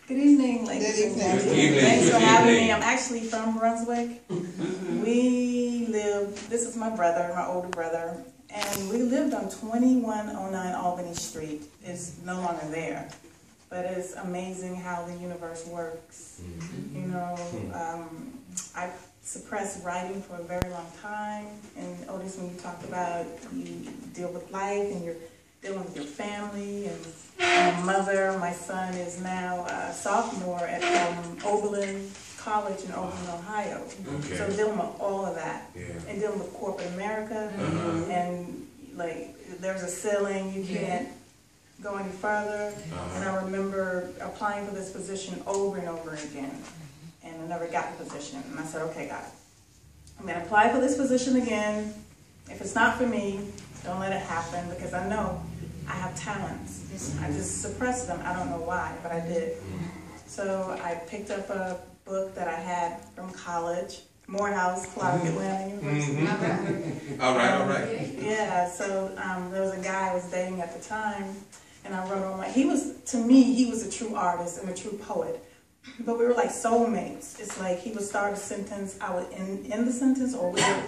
Good evening, ladies and gentlemen. Thanks for having me. I'm actually from Brunswick. This is my brother, my older brother, and we lived on 2109 Albany Street. It's no longer there, but it's amazing how the universe works. You know, I suppressed writing for a very long time, and Otis, when you talked about you deal with life and you're dealing with your family and my mother, my son is now a sophomore at Oberlin College in Oberlin, Ohio. Okay. So dealing with all of that, and dealing with corporate America, and like there's a ceiling, you can't go any further. And I remember applying for this position over and over again, and I never got the position. And I said, okay, God, I'm going to apply for this position again. If it's not for me, don't let it happen, because I know I have talents. I just suppressed them. I don't know why, but I did. So I picked up a book that I had from college, Morehouse, Clark, Atlanta University. All right. Yeah, so there was a guy I was dating at the time, and I wrote on to me, he was a true artist and a true poet. But we were like soulmates. It's like he would start a sentence, I would end the sentence, or we would,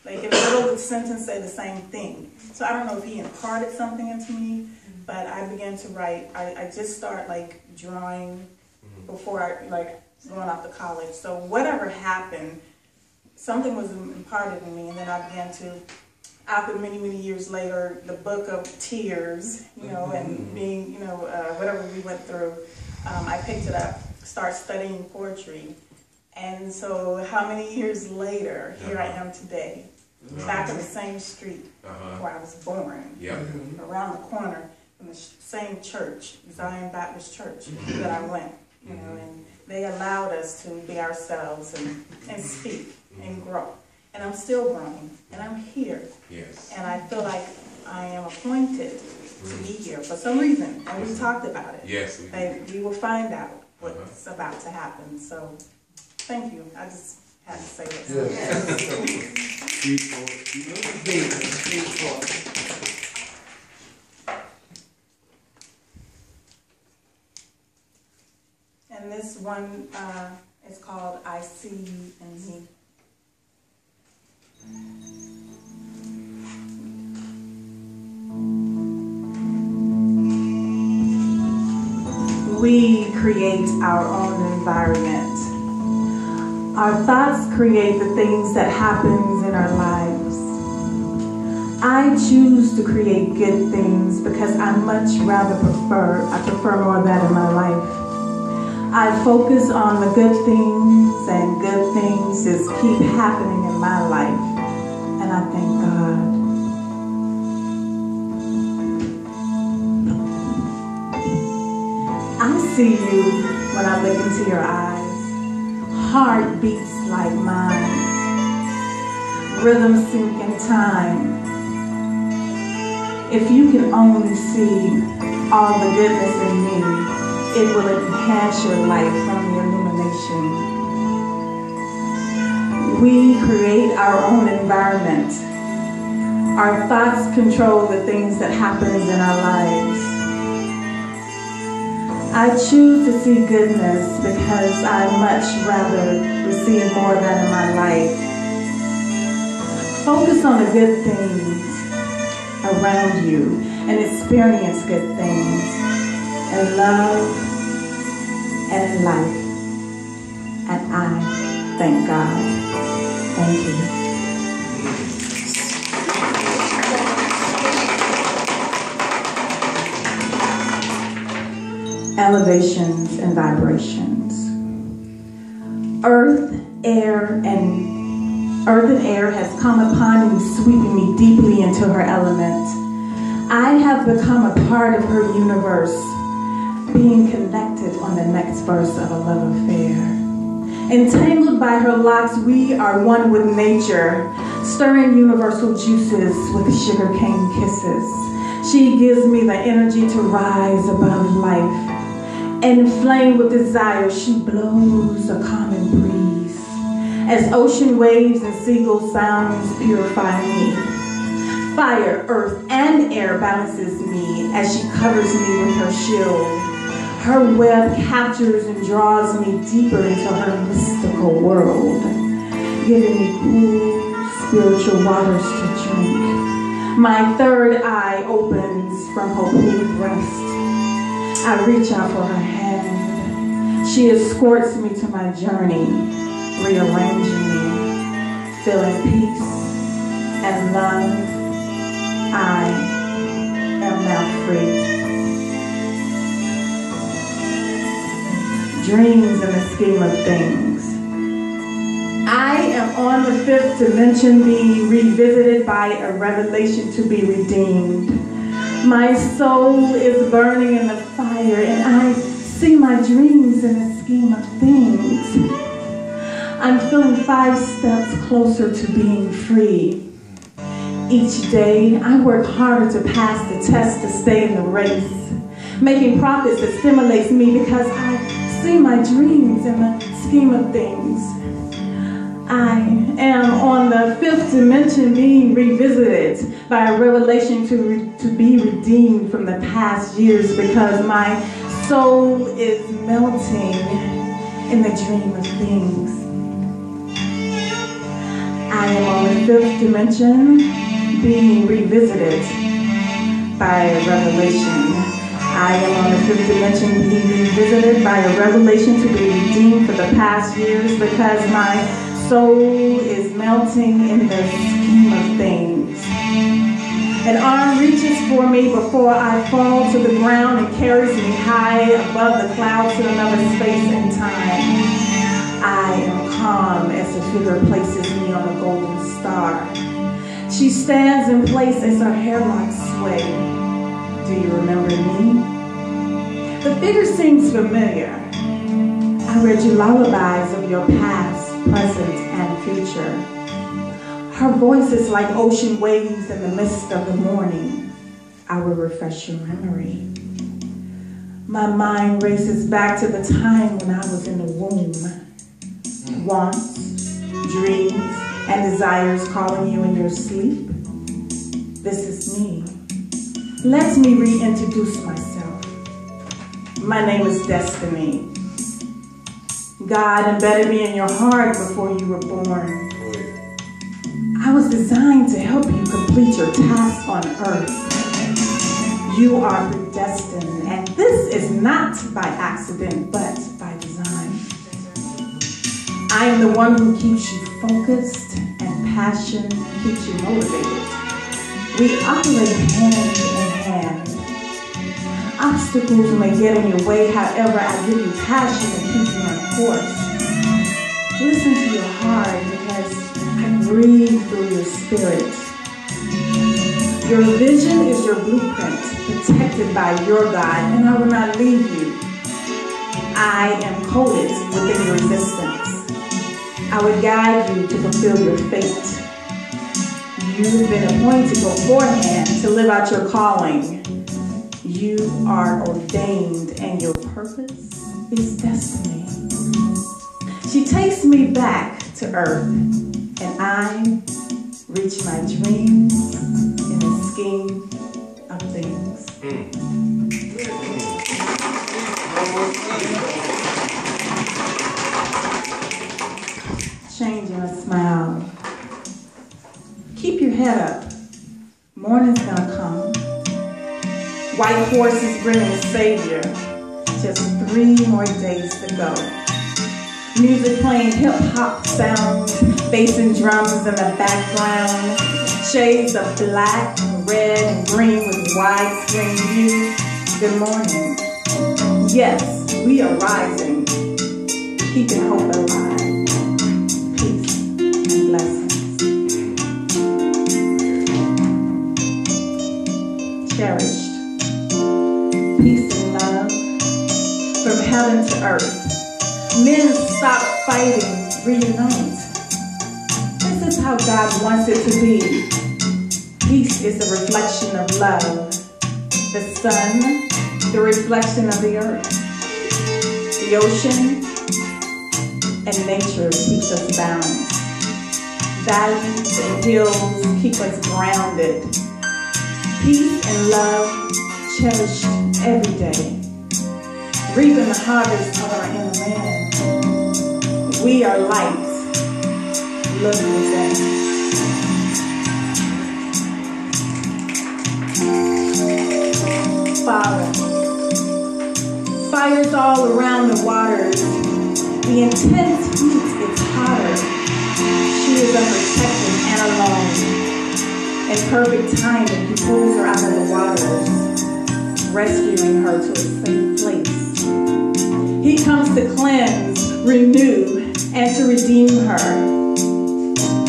like in the middle of the sentence, say the same thing. So I don't know if he imparted something into me, but I began to write. I just started like drawing before I like going off to college. So whatever happened, something was imparted in me, and then I began to, after many, many years later, the book of tears, you know, and being, you know, whatever we went through, I picked it up, started studying poetry. And so how many years later, here I am today, back in the same street where I was born, around the corner from the same church, Zion Baptist Church, that I went, you know, and they allowed us to be ourselves and speak and grow. And I'm still growing, and I'm here. Yes. And I feel like I am appointed to be here for some reason, and we talked about it. Yes, we will find out what's about to happen. So, thank you. I just had to say this. And this one is called I See You in Me. We create our own environment. Our thoughts create the things that happens in our lives. I choose to create good things because I prefer more of that in my life. I focus on the good things, and good things just keep happening in my life. And I thank God. I see you when I look into your eyes. Heart beats like mine. Rhythm sync in time. If you can only see all the goodness in me, it will enhance your life from the illumination. We create our own environment. Our thoughts control the things that happen in our lives. I choose to see goodness because I much rather receive more of that in my life. Focus on the good things around you and experience good things in love and in life. And I thank God. Thank you. Elevations and vibrations. Earth and air has come upon me, sweeping me deeply into her element. I have become a part of her universe, being connected on the next verse of a love affair. Entangled by her locks, we are one with nature, stirring universal juices with sugarcane kisses. She gives me the energy to rise above life. Inflamed with desire, she blows a common breeze. As ocean waves and seagull sounds purify me. Fire, earth, and air balances me as she covers me with her shield. Her web captures and draws me deeper into her mystical world, giving me cool spiritual waters to drink. My third eye opens from her cool breast. I reach out for her hand. She escorts me to my journey, rearranging me, feeling peace and love. I am now free. Dreams in the scheme of things. I am on the fifth dimension, being revisited by a revelation to be redeemed. My soul is burning in the fire, and I see my dreams in the scheme of things. I'm feeling 5 steps closer to being free. Each day, I work harder to pass the test to stay in the race, making profits that stimulates me because I see my dreams in the scheme of things. I am on the fifth dimension, being revisited by a revelation to be redeemed from the past years because my soul is melting in the dream of things. I am on the fifth dimension, being revisited by a revelation. I am on the fifth dimension, being revisited by a revelation to be redeemed for the past years because my soul is melting in the scheme of things. An arm reaches for me before I fall to the ground and carries me high above the clouds to another space and time. I am calm as the figure places me on a golden star. She stands in place as her hair locks sway. Do you remember me? The figure seems familiar. I read you lullabies of your past, present, and future. Her voice is like ocean waves in the mist of the morning. I will refresh your memory. My mind races back to the time when I was in the womb. Wants, dreams, and desires calling you in your sleep. This is me. Let me reintroduce myself. My name is Destiny. God embedded me in your heart before you were born. I was designed to help you complete your task on earth. You are predestined, and this is not by accident, but by design. I am the one who keeps you focused, and passion keeps you motivated. We operate hand in hand. Obstacles may get in your way, however, I give you passion to keep you on course. Listen to your heart because I breathe through your spirit. Your vision is your blueprint, protected by your God, and I will not leave you. I am coded within your existence. I will guide you to fulfill your fate. You've been appointed beforehand to live out your calling. You are ordained, and your purpose is destiny. She takes me back to earth, and I reach my dreams in the scheme of things. Changing a smile. Keep your head up. Morning's gonna come. White horses bringing a savior. Just 3 more days to go. Music playing hip-hop sounds, bass and drums in the background. Shades of black, red, and green with widescreen view. Good morning. Yes, we are rising. Keeping hope alive. Peace and blessings. Cherished. Peace and love from heaven to earth. Men stop fighting, reunite. This is how God wants it to be. Peace is the reflection of love. The sun, the reflection of the earth. The ocean and nature keeps us balanced. Valleys and hills keep us grounded. Peace and love cherished every day. reaping the harvest of our inner man. We are light. Look within. Father, fires all around the waters. The intense heat is hotter. She is unprotected and alone. In perfect timing, he pulls her out of the waters, rescuing her to a safe place. He comes to cleanse, renew, and to redeem her.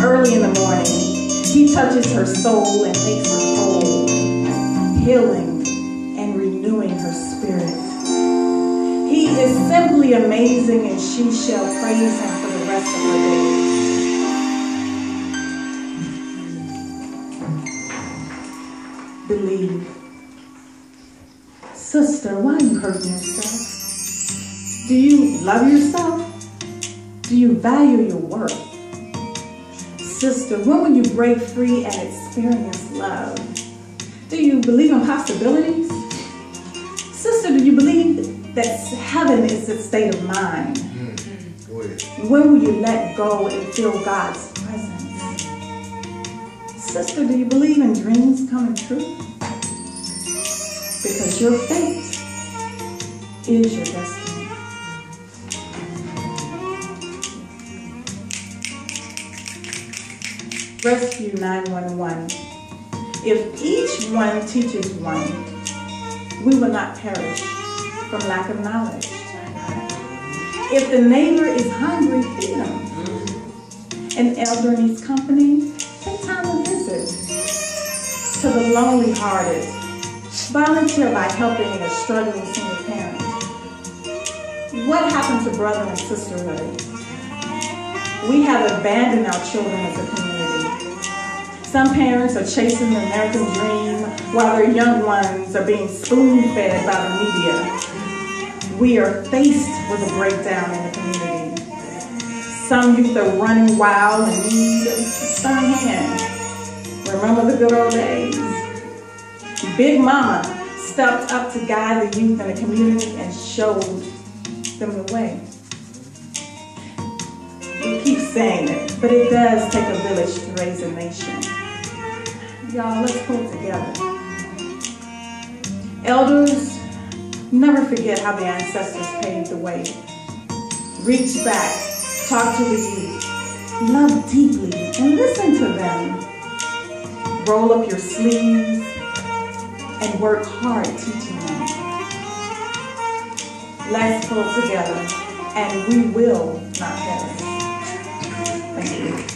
Early in the morning, he touches her soul and makes her whole, healing and renewing her spirit. He is simply amazing, and she shall praise him for the rest of her days. Believe. Sister, why are you hurting yourself? Do you love yourself? Do you value your worth? Sister, when will you break free and experience love? Do you believe in possibilities? Sister, do you believe that heaven is the state of mind? Go ahead. When will you let go and feel God's presence? Sister, do you believe in dreams coming true? Because your fate is your destiny. Rescue 911. If each one teaches one, we will not perish from lack of knowledge. If the neighbor is hungry, feed him. An elder needs company, take time to visit. To the lonely-hearted, volunteer by helping a struggling single parent. What happened to brother and sisterhood? We have abandoned our children as a community. Some parents are chasing the American dream while their young ones are being spoon-fed by the media. We are faced with a breakdown in the community. Some youth are running wild and need a stern hand. Remember the good old days? Big Mama stepped up to guide the youth in the community and showed them the way. We keep saying it, but it does take a village to raise a nation. Y'all, let's pull it together. Elders, never forget how the ancestors paved the way. Reach back, talk to the youth, love deeply, and listen to them. Roll up your sleeves and work hard teaching them. Let's pull together, and we will not perish. Thank you.